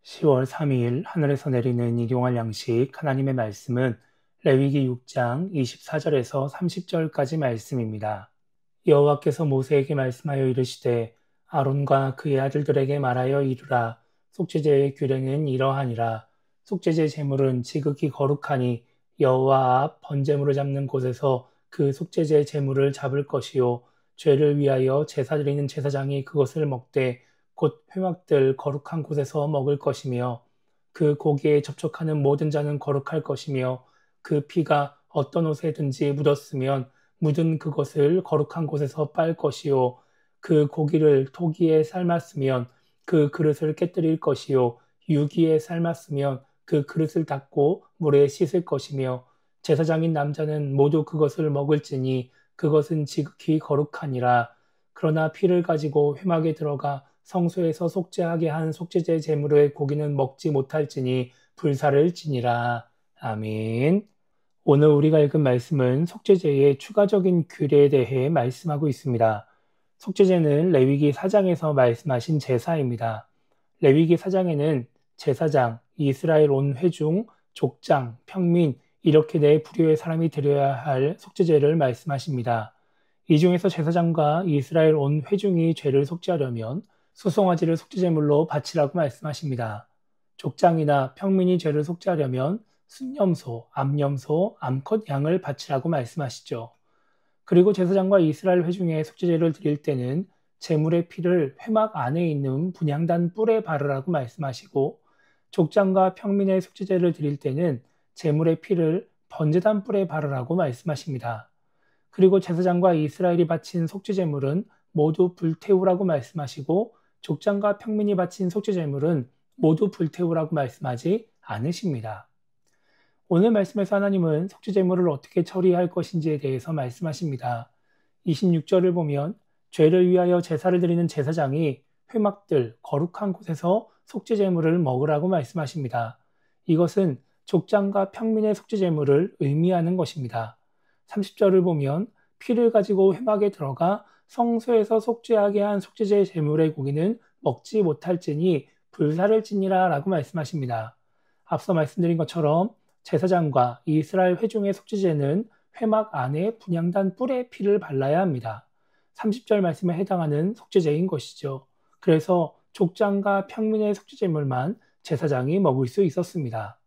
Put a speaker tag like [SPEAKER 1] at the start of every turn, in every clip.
[SPEAKER 1] 10월 3일 하늘에서 내리는 일용할 양식 하나님의 말씀은 레위기 6장 24절에서 30절까지 말씀입니다. 여호와께서 모세에게 말씀하여 이르시되 아론과 그의 아들들에게 말하여 이르라. 속죄제의 규례는 이러하니라. 속죄제 제물은 지극히 거룩하니 여호와 앞 번제물을 잡는 곳에서 그 속죄제 제물을 잡을 것이요 죄를 위하여 제사 드리는 제사장이 그것을 먹되 곧 회막들 거룩한 곳에서 먹을 것이며 그 고기에 접촉하는 모든 자는 거룩할 것이며 그 피가 어떤 옷에든지 묻었으면 묻은 그것을 거룩한 곳에서 빨 것이요 그 고기를 토기에 삶았으면 그 그릇을 깨뜨릴 것이요 유기에 삶았으면 그 그릇을 닦고 물에 씻을 것이며 제사장인 남자는 모두 그것을 먹을지니 그것은 지극히 거룩하니라. 그러나 피를 가지고 회막에 들어가 성소에서 속죄하게 한 속죄제 제물의 고기는 먹지 못할지니 불사를 지니라. 아멘. 오늘 우리가 읽은 말씀은 속죄제의 추가적인 규례에 대해 말씀하고 있습니다. 속죄제는 레위기 4장에서 말씀하신 제사입니다. 레위기 4장에는 제사장, 이스라엘 온 회중, 족장, 평민 이렇게 네 부류의 사람이 드려야 할 속죄제를 말씀하십니다. 이 중에서 제사장과 이스라엘 온 회중이 죄를 속죄하려면 수송아지를 속죄제물로 바치라고 말씀하십니다. 족장이나 평민이 죄를 속죄하려면 순염소, 암염소, 암컷 양을 바치라고 말씀하시죠. 그리고 제사장과 이스라엘 회중에 속죄제를 드릴 때는 제물의 피를 회막 안에 있는 분향단 뿔에 바르라고 말씀하시고 족장과 평민의 속죄제를 드릴 때는 제물의 피를 번제단 뿔에 바르라고 말씀하십니다. 그리고 제사장과 이스라엘이 바친 속죄제물은 모두 불태우라고 말씀하시고 족장과 평민이 바친 속죄제물은 모두 불태우라고 말씀하지 않으십니다. 오늘 말씀에서 하나님은 속죄제물을 어떻게 처리할 것인지에 대해서 말씀하십니다. 26절을 보면 죄를 위하여 제사를 드리는 제사장이 회막들 거룩한 곳에서 속죄제물을 먹으라고 말씀하십니다. 이것은 족장과 평민의 속죄제물을 의미하는 것입니다. 30절을 보면 피를 가지고 회막에 들어가 성소에서 속죄하게 한 속죄제 제물의 고기는 먹지 못할지니 불사를 지니라 라고 말씀하십니다. 앞서 말씀드린 것처럼 제사장과 이스라엘 회중의 속죄제는 회막 안에 분향단 뿔에 피를 발라야 합니다. 30절 말씀에 해당하는 속죄제인 것이죠. 그래서 족장과 평민의 속죄제물만 제사장이 먹을 수 있었습니다.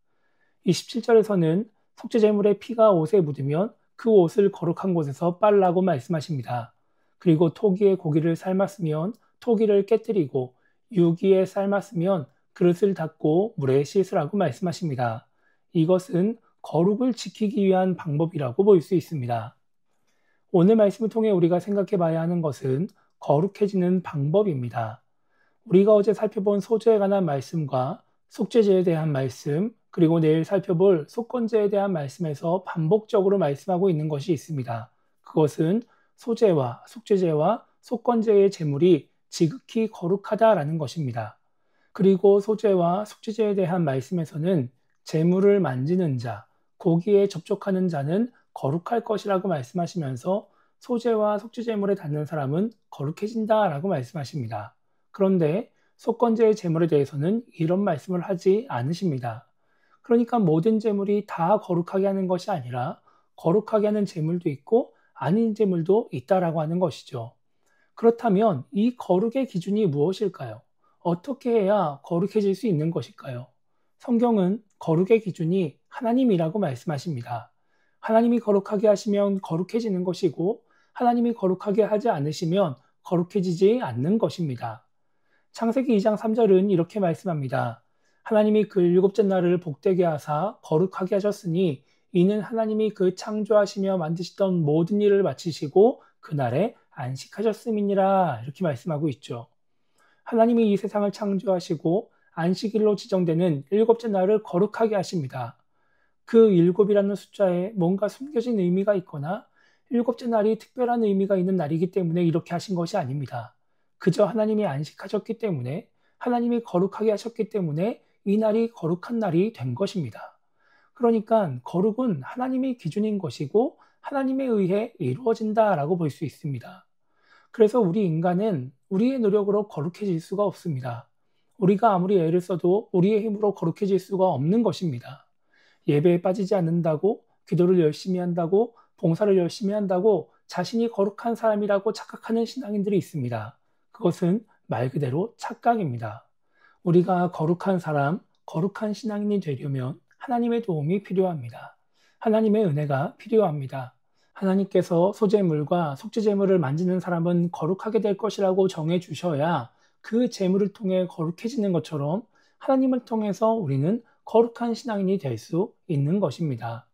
[SPEAKER 1] 27절에서는 속죄제물의 피가 옷에 묻으면 그 옷을 거룩한 곳에서 빨라고 말씀하십니다. 그리고 토기에 고기를 삶았으면 토기를 깨뜨리고 유기에 삶았으면 그릇을 닦고 물에 씻으라고 말씀하십니다. 이것은 거룩을 지키기 위한 방법이라고 볼 수 있습니다. 오늘 말씀을 통해 우리가 생각해 봐야 하는 것은 거룩해지는 방법입니다. 우리가 어제 살펴본 소제에 관한 말씀과 속죄제에 대한 말씀, 그리고 내일 살펴볼 속건제에 대한 말씀에서 반복적으로 말씀하고 있는 것이 있습니다. 그것은 소제와 속죄제와 속건제의 제물이 지극히 거룩하다라는 것입니다. 그리고 소제와 속죄제에 대한 말씀에서는 제물을 만지는 자, 고기에 접촉하는 자는 거룩할 것이라고 말씀하시면서 소제와 속죄제물에 닿는 사람은 거룩해진다라고 말씀하십니다. 그런데 속건제의 제물에 대해서는 이런 말씀을 하지 않으십니다. 그러니까 모든 제물이 다 거룩하게 하는 것이 아니라 거룩하게 하는 제물도 있고 아닌 제물도 있다라고 하는 것이죠. 그렇다면 이 거룩의 기준이 무엇일까요? 어떻게 해야 거룩해질 수 있는 것일까요? 성경은 거룩의 기준이 하나님이라고 말씀하십니다. 하나님이 거룩하게 하시면 거룩해지는 것이고 하나님이 거룩하게 하지 않으시면 거룩해지지 않는 것입니다. 창세기 2장 3절은 이렇게 말씀합니다. 하나님이 그 일곱째 날을 복되게 하사 거룩하게 하셨으니 이는 하나님이 그 창조하시며 만드시던 모든 일을 마치시고 그날에 안식하셨음이니라 이렇게 말씀하고 있죠. 하나님이 이 세상을 창조하시고 안식일로 지정되는 일곱째 날을 거룩하게 하십니다. 그 일곱이라는 숫자에 뭔가 숨겨진 의미가 있거나 일곱째 날이 특별한 의미가 있는 날이기 때문에 이렇게 하신 것이 아닙니다. 그저 하나님이 안식하셨기 때문에 하나님이 거룩하게 하셨기 때문에 이 날이 거룩한 날이 된 것입니다. 그러니까 거룩은 하나님의 기준인 것이고 하나님에 의해 이루어진다라고 볼 수 있습니다. 그래서 우리 인간은 우리의 노력으로 거룩해질 수가 없습니다. 우리가 아무리 애를 써도 우리의 힘으로 거룩해질 수가 없는 것입니다. 예배에 빠지지 않는다고, 기도를 열심히 한다고, 봉사를 열심히 한다고 자신이 거룩한 사람이라고 착각하는 신앙인들이 있습니다. 그것은 말 그대로 착각입니다. 우리가 거룩한 사람, 거룩한 신앙인이 되려면 하나님의 도움이 필요합니다. 하나님의 은혜가 필요합니다. 하나님께서 소재물과 속죄제물을 만지는 사람은 거룩하게 될 것이라고 정해 주셔야 그 제물을 통해 거룩해지는 것처럼 하나님을 통해서 우리는 거룩한 신앙인이 될 수 있는 것입니다.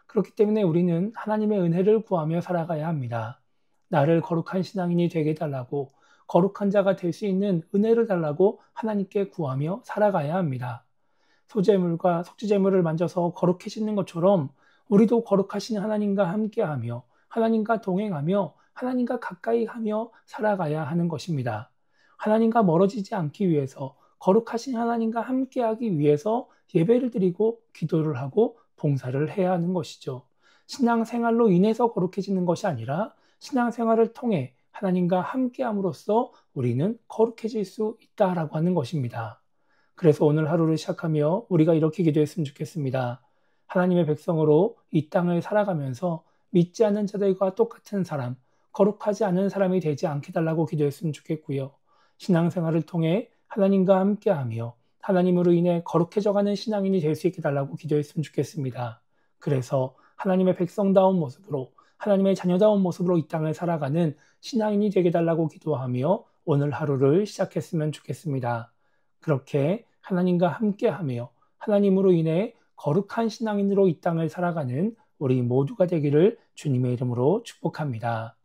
[SPEAKER 1] 그렇기 때문에 우리는 하나님의 은혜를 구하며 살아가야 합니다. 나를 거룩한 신앙인이 되게 해달라고, 거룩한 자가 될 수 있는 은혜를 달라고 하나님께 구하며 살아가야 합니다. 소재물과 속죄제물을 만져서 거룩해지는 것처럼 우리도 거룩하신 하나님과 함께하며 하나님과 동행하며 하나님과 가까이 하며 살아가야 하는 것입니다. 하나님과 멀어지지 않기 위해서, 거룩하신 하나님과 함께하기 위해서 예배를 드리고 기도를 하고 봉사를 해야 하는 것이죠. 신앙생활로 인해서 거룩해지는 것이 아니라 신앙생활을 통해 하나님과 함께함으로써 우리는 거룩해질 수 있다라고 하는 것입니다. 그래서 오늘 하루를 시작하며 우리가 이렇게 기도했으면 좋겠습니다. 하나님의 백성으로 이 땅을 살아가면서 믿지 않는 자들과 똑같은 사람, 거룩하지 않은 사람이 되지 않게 달라고 기도했으면 좋겠고요. 신앙생활을 통해 하나님과 함께하며 하나님으로 인해 거룩해져가는 신앙인이 될 수 있게 달라고 기도했으면 좋겠습니다. 그래서 하나님의 백성다운 모습으로, 하나님의 자녀다운 모습으로 이 땅을 살아가는 신앙인이 되게 달라고 기도하며 오늘 하루를 시작했으면 좋겠습니다. 그렇게 하나님과 함께하며 하나님으로 인해 거룩한 신앙인으로 이 땅을 살아가는 우리 모두가 되기를 주님의 이름으로 축복합니다.